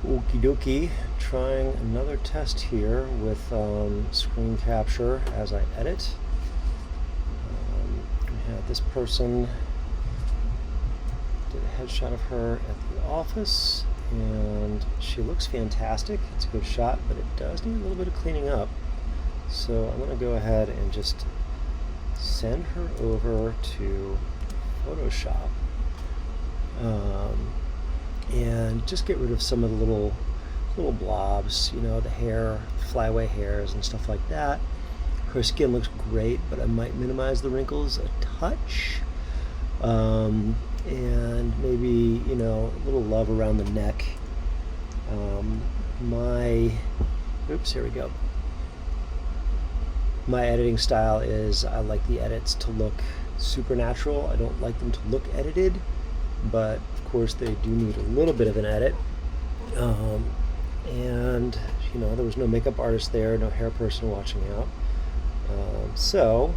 Okie dokie, trying another test here with screen capture as I edit. We had this person, did a headshot of her at the office, and she looks fantastic. It's a good shot, but it does need a little bit of cleaning up. So I'm going to go ahead and just send her over to Photoshop. And just get rid of some of the little blobs, you know, the hair, flyaway hairs and stuff like that. Her skin looks great, but I might minimize the wrinkles a touch. And maybe, you know, a little love around the neck. Here we go. My editing style is I like the edits to look supernatural. I don't like them to look edited, but of course they do need a little bit of an edit. And you know, there was no makeup artist there, no hair person watching out. So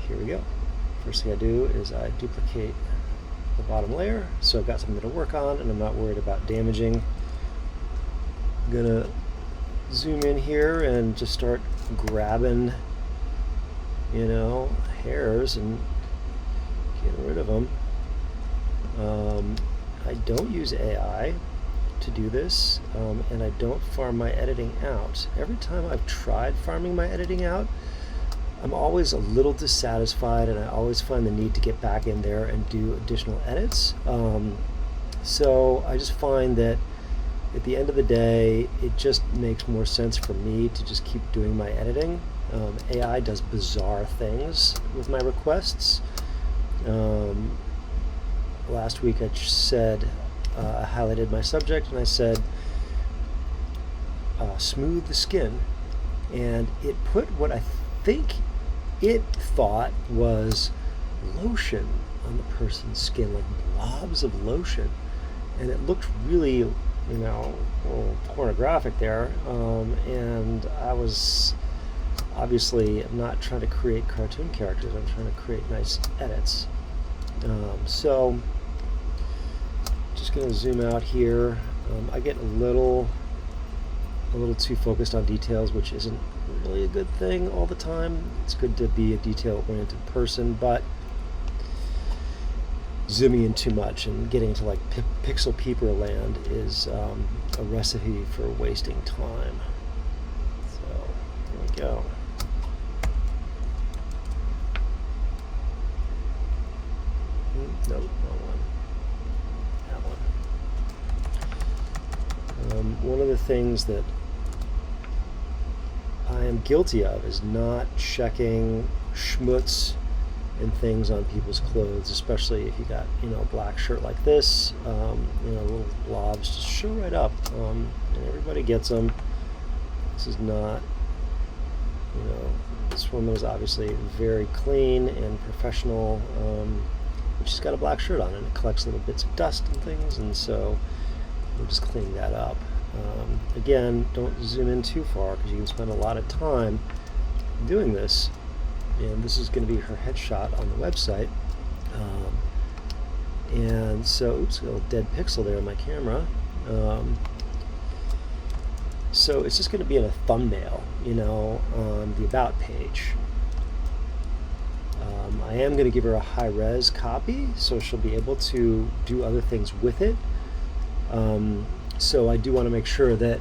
here we go. First thing I do is I duplicate the bottom layer, so I've got something to work on and I'm not worried about damaging. I'm gonna zoom in here and just start grabbing, you know, hairs and getting rid of them. I don't use AI to do this, and I don't farm my editing out. Every time I've tried farming my editing out, I'm always a little dissatisfied, and I always find the need to get back in there and do additional edits. So I just find that at the end of the day, it just makes more sense for me to just keep doing my editing. AI does bizarre things with my requests. Last week I said, I highlighted my subject and I said, smooth the skin. And it put what I think it thought was lotion on the person's skin, like blobs of lotion. And it looked really, you know, a little pornographic there. And I was obviously not trying to create cartoon characters. I'm trying to create nice edits. So just going to zoom out here. I get a little too focused on details, which isn't really a good thing all the time. It's good to be a detail-oriented person, but zooming in too much and getting into like pixel peeper land is a recipe for wasting time. So here we go. Nope, wrong one. That one. One of the things that I am guilty of is not checking schmutz and things on people's clothes, especially if you got, you know, a black shirt like this. You know, little blobs just show right up, and everybody gets them. This is not, you know, this woman is obviously very clean and professional. She's got a black shirt on and it collects little bits of dust and things, and so we'll just clean that up. Again, don't zoom in too far because you can spend a lot of time doing this. And this is going to be her headshot on the website. And so, oops, a little dead pixel there on my camera. So it's just going to be in a thumbnail, you know, on the About page. I am going to give her a high-res copy, so she'll be able to do other things with it. So I do want to make sure that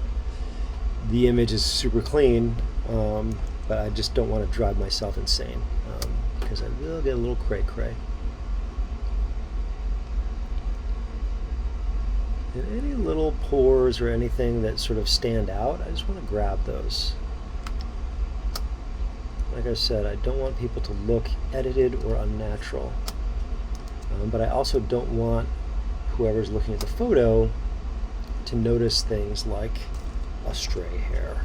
the image is super clean, but I just don't want to drive myself insane, because I will get a little cray-cray. And any little pores or anything that sort of stand out, I just want to grab those. Like I said, I don't want people to look edited or unnatural, but I also don't want whoever's looking at the photo to notice things like a stray hair.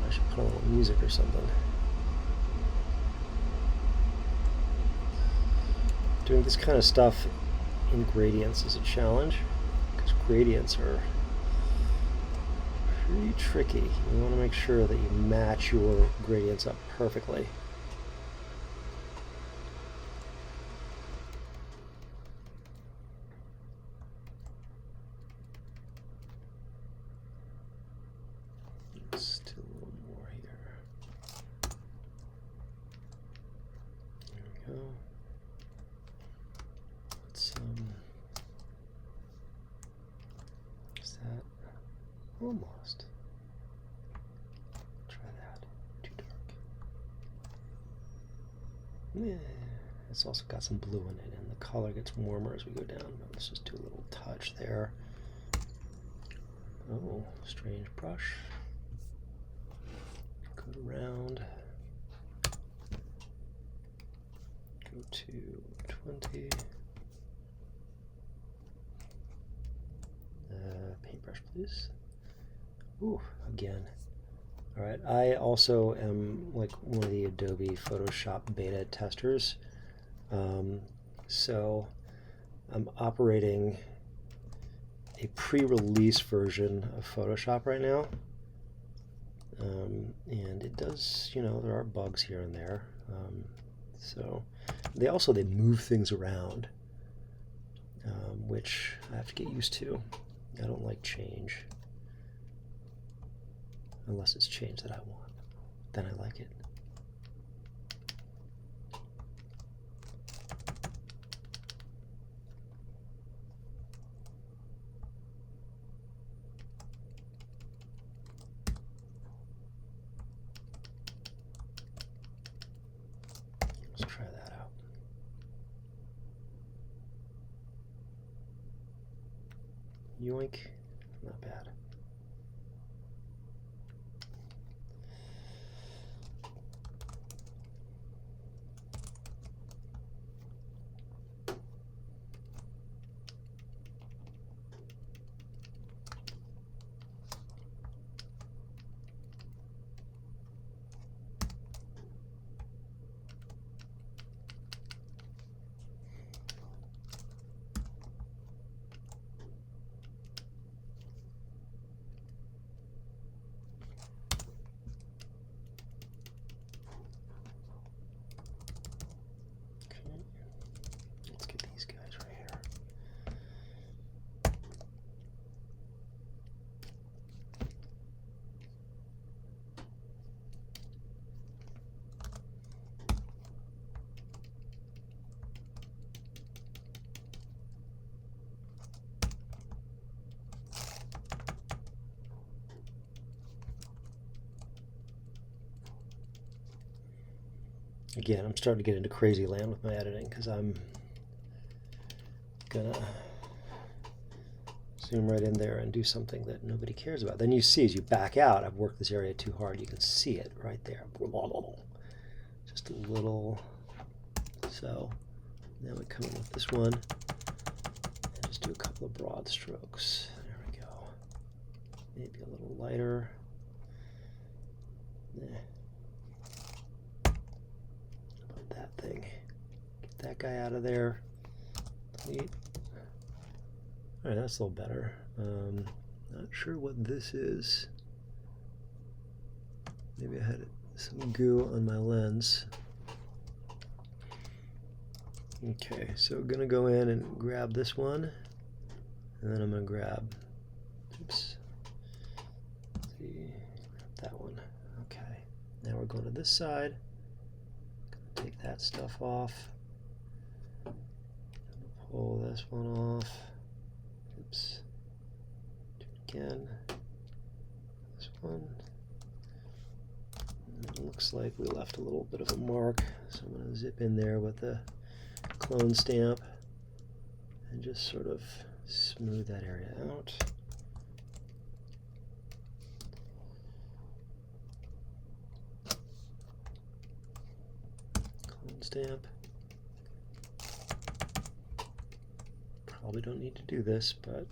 I should put a little music or something. Doing this kind of stuff in gradients is a challenge, because gradients are pretty tricky. You want to make sure that you match your gradients up perfectly. Let's do a little more here. There we go. Let's is that almost? Try that. Too dark. Yeah. It's also got some blue in it, and the color gets warmer as we go down. But let's just do a little touch there. Oh, strange brush. Go around. Go to 20. Paintbrush, please. Ooh, again. All right, I also am like one of the Adobe Photoshop beta testers. So I'm operating a pre-release version of Photoshop right now. And it does, you know, there are bugs here and there. So they move things around, which I have to get used to. I don't like change. Unless it's change that I want. Then I like it. Let's try that out. Yoink. Not bad. Again, I'm starting to get into crazy land with my editing because I'm gonna zoom right in there and do something that nobody cares about. Then you see as you back out, I've worked this area too hard. You can see it right there. Just a little. So now we come in with this one and just do a couple of broad strokes. There we go. Maybe a little lighter. That thing. Get that guy out of there. Delete. Alright, that's a little better. Not sure what this is. Maybe I had some goo on my lens. Okay, so I'm gonna go in and grab this one, and then I'm gonna grab, oops, grab that one. Okay, now we're going to this side. Take that stuff off. Pull this one off. Oops. Do it again. This one. And it looks like we left a little bit of a mark, so I'm going to zip in there with the clone stamp and just sort of smooth that area out. Stamp. Probably don't need to do this, but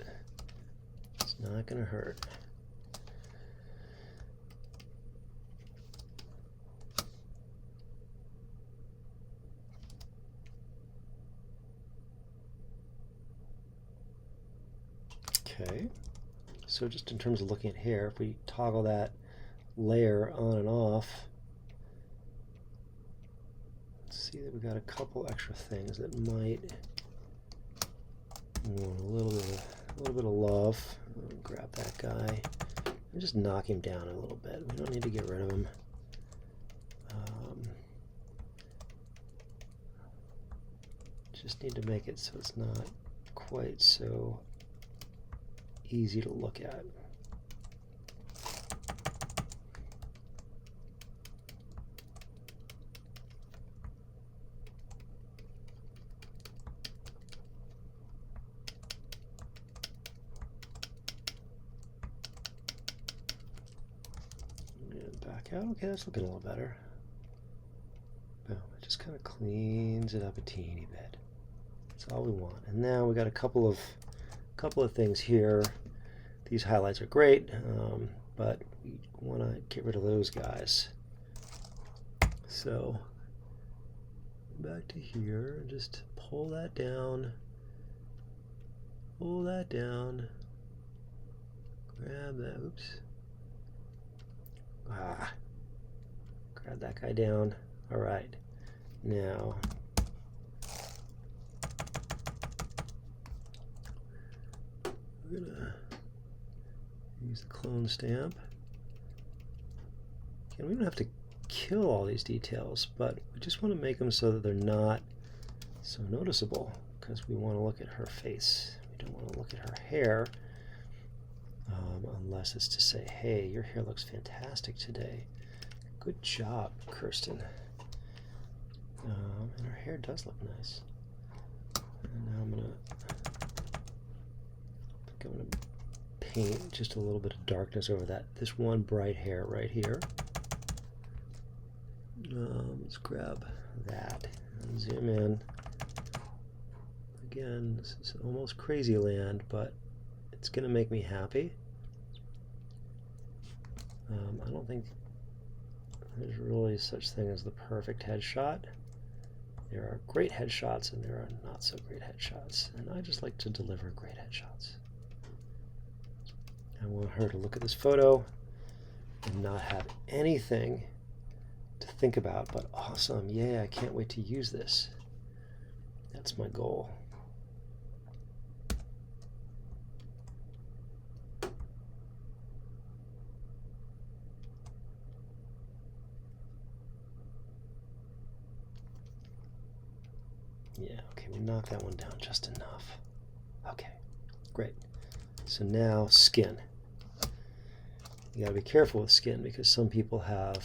it's not going to hurt. Okay, So just in terms of looking at hair, if we toggle that layer on and off, see that we got a couple extra things that might want a little bit of love. Grab that guy and just knock him down a little bit. We don't need to get rid of him. Just need to make it so it's not quite so easy to look at. Back out. Okay, that's looking a little better. Boom. It just kind of cleans it up a teeny bit. That's all we want. And now we got a couple of things here. These highlights are great, but we want to get rid of those guys. So back to here and just pull that down. Pull that down. Grab that. Oops. Grab that guy down. All right. Now we're gonna use the clone stamp. Again, we don't have to kill all these details, but we just want to make them so that they're not so noticeable, because we want to look at her face. We don't want to look at her hair, unless it's to say, hey, your hair looks fantastic today. Good job, Kirsten. And her hair does look nice. And now I'm gonna paint just a little bit of darkness over this one bright hair right here. Let's grab that and zoom in. Again, this is almost crazy land, but it's gonna make me happy. I don't think there's really such thing as the perfect headshot. There are great headshots and there are not so great headshots, and I just like to deliver great headshots. I want her to look at this photo and not have anything to think about but awesome, yeah, I can't wait to use this. That's my goal. Yeah, okay, we knocked that one down just enough. Okay, great. So now skin. You gotta be careful with skin because some people have,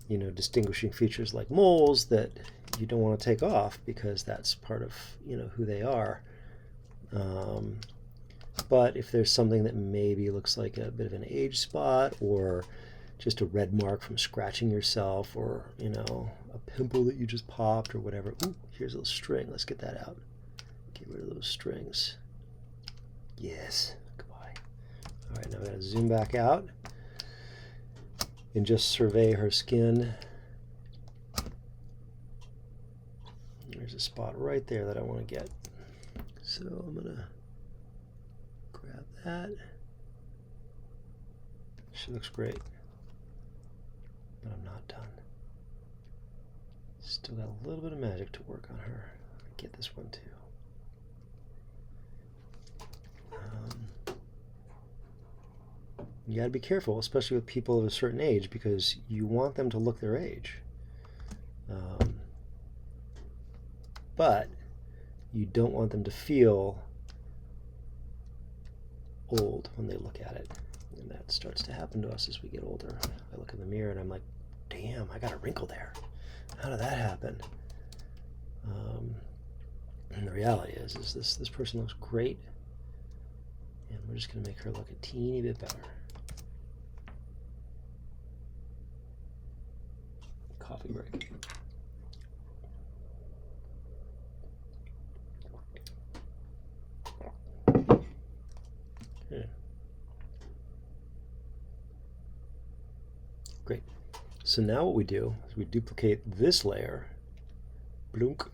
you know, distinguishing features like moles that you don't want to take off because that's part of, you know, who they are. But if there's something that maybe looks like a bit of an age spot or just a red mark from scratching yourself, or, you know, a pimple that you just popped or whatever. Ooh, here's a little string. Let's get that out. Get rid of those strings. Yes. Goodbye. All right, now we got to zoom back out and just survey her skin. There's a spot right there that I want to get. So I'm going to grab that. She looks great. But I'm not done. Still got a little bit of magic to work on her. Get this one too. You got to be careful, especially with people of a certain age, because you want them to look their age. But you don't want them to feel old when they look at it. And that starts to happen to us as we get older. I look in the mirror and I'm like, damn, I got a wrinkle there. How did that happen? And the reality is this person looks great, and we're just going to make her look a teeny bit better. Coffee break. Okay. Great. So now what we do is we duplicate this layer, blunk,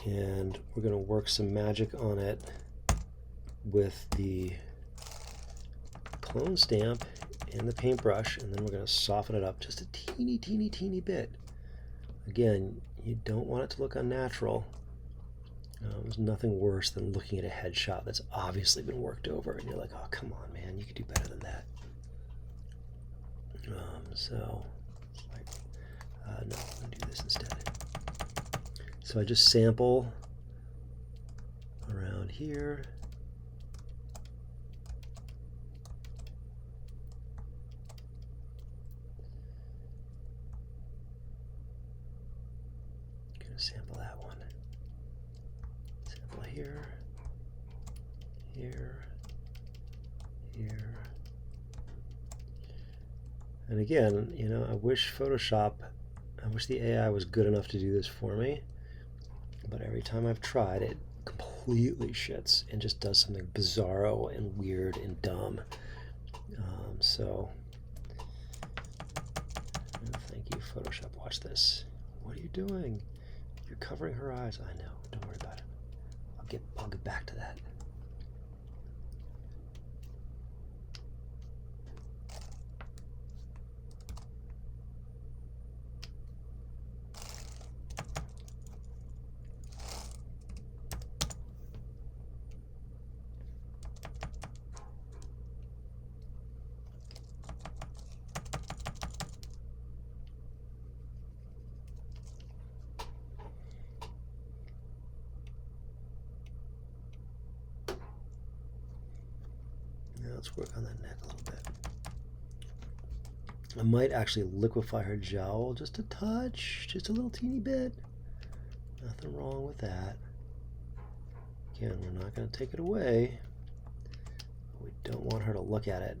and we're going to work some magic on it with the clone stamp and the paintbrush, and then we're going to soften it up just a teeny bit. Again, you don't want it to look unnatural. There's nothing worse than looking at a headshot that's obviously been worked over, and you're like, oh, come on, man, you could do better than that. So, no, I'm going to do this instead. So I just sample around here. Gonna sample that one. Sample here, here, here. And again, you know, I wish the AI was good enough to do this for me, but every time I've tried, it completely shits and just does something bizarro and weird and dumb. So, thank you, Photoshop. Watch this. What are you doing? You're covering her eyes. I know. Don't worry about it. I'll get back to that. Let's work on that neck a little bit. I might actually liquefy her jowl just a touch, just a little teeny bit. Nothing wrong with that. Again, we're not going to take it away. We don't want her to look at it.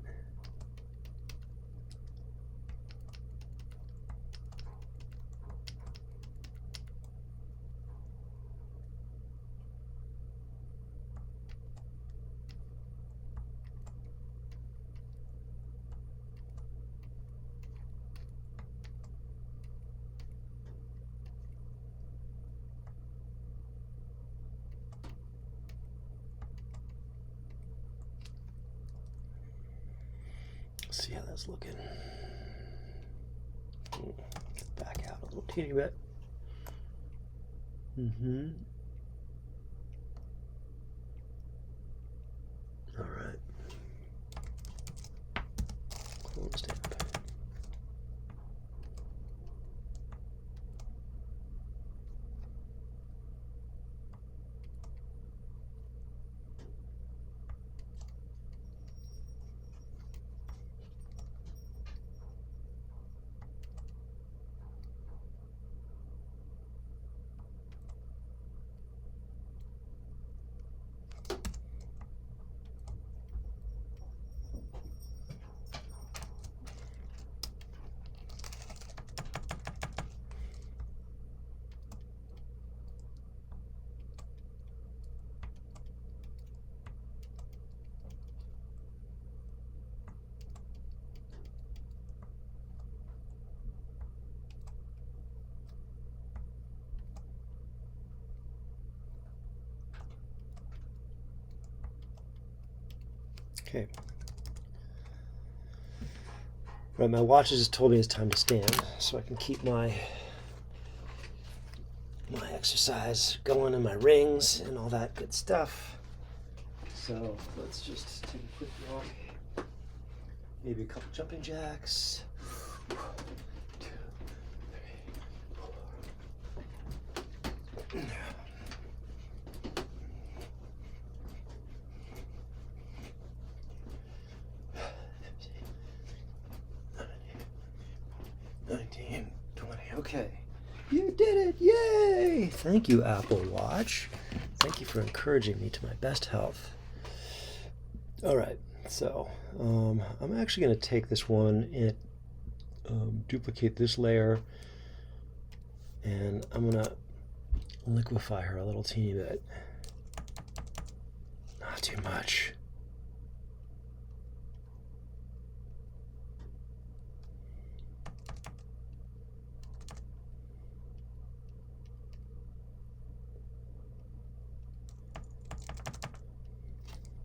See how that's looking. Back out a little teeny bit. All right. Clone stamp. Okay. Right, my watch has just told me it's time to stand, so I can keep my exercise going and my rings and all that good stuff. So let's just take a quick walk. Maybe a couple jumping jacks. 1, 2, 3, 4. 19, 20. Okay. You did it! Yay! Thank you, Apple Watch. Thank you for encouraging me to my best health. All right. So I'm actually going to take this one and duplicate this layer, and I'm going to liquefy her a little teeny bit. Not too much.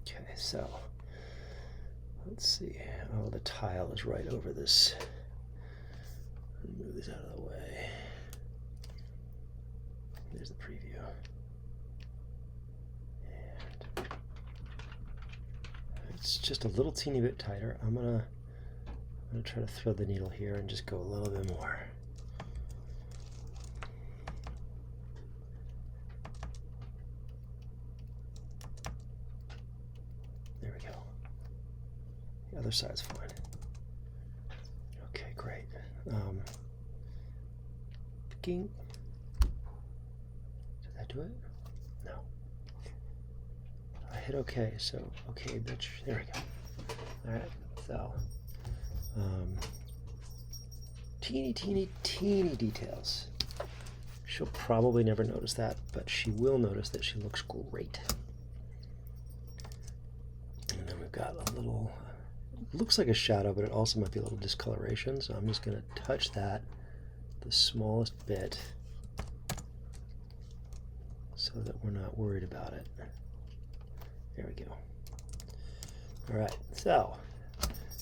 Okay. so let's see. Oh, the tile is right over this. Move this out of the way. There's the preview. And it's just a little teeny bit tighter. I'm gonna try to thread the needle here and just go a little bit more. There we go. The other side's fine. Okay, great. Did that do it? No. I hit OK, so OK, bitch. There we go. All right, so teeny details. She'll probably never notice that, but she will notice that she looks great. And then we've got a little, looks like a shadow, but it also might be a little discoloration, so I'm just going to touch that the smallest bit so that we're not worried about it. There we go. All right, so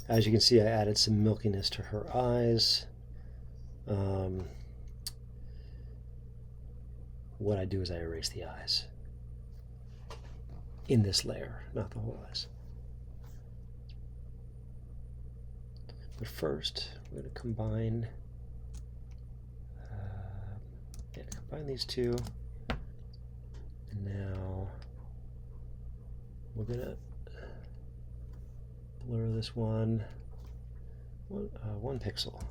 as you can see, I added some milkiness to her eyes. What I do is I erase the eyes in this layer, not the whole eyes. But first, we're going to combine these two. And now we're going to blur this one pixel.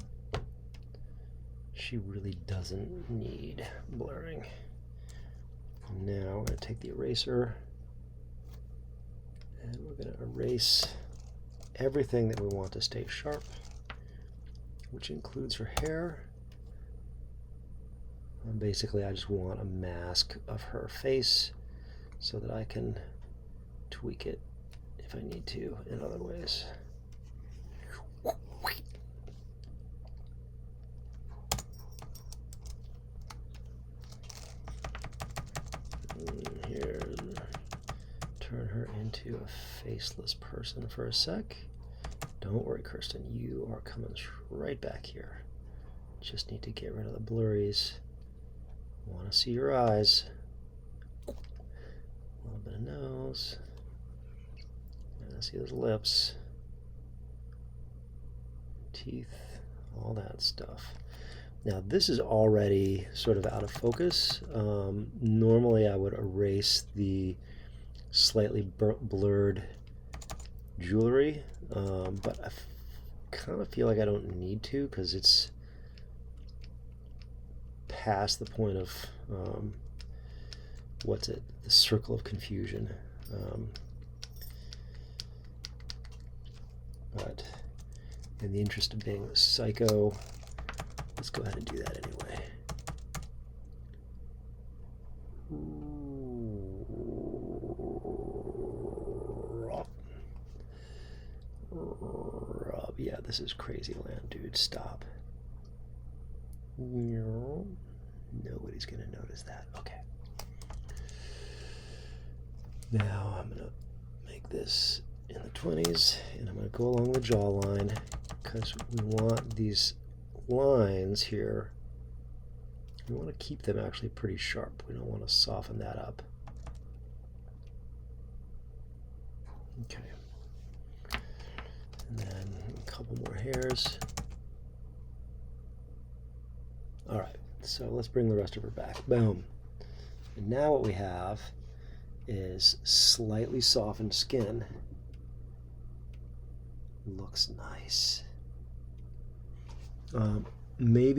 She really doesn't need blurring. And now we're going to take the eraser and we're going to erase everything that we want to stay sharp, which includes her hair. And basically, I just want a mask of her face so that I can tweak it if I need to in other ways. Here, turn her into a faceless person for a sec. Don't worry, Kirsten, you are coming right back here. Just need to get rid of the blurries. Want to see your eyes. A little bit of nose. And I see those lips. Teeth. All that stuff. Now this is already sort of out of focus. Normally I would erase the slightly blurred jewelry, but I kind of feel like I don't need to because it's past the point of what's it? The circle of confusion. But in the interest of being psycho, let's go ahead and do that anyway. Rob, yeah, this is crazy land, dude. Stop. Nobody's gonna notice that. Okay. Now I'm gonna make this in the 20s, and I'm gonna go along the jawline because we want these lines here. We want to keep them actually pretty sharp. We don't want to soften that up. Okay. And then a couple more hairs. All right, so let's bring the rest of her back. Boom. And now what we have is slightly softened skin. Looks nice. Maybe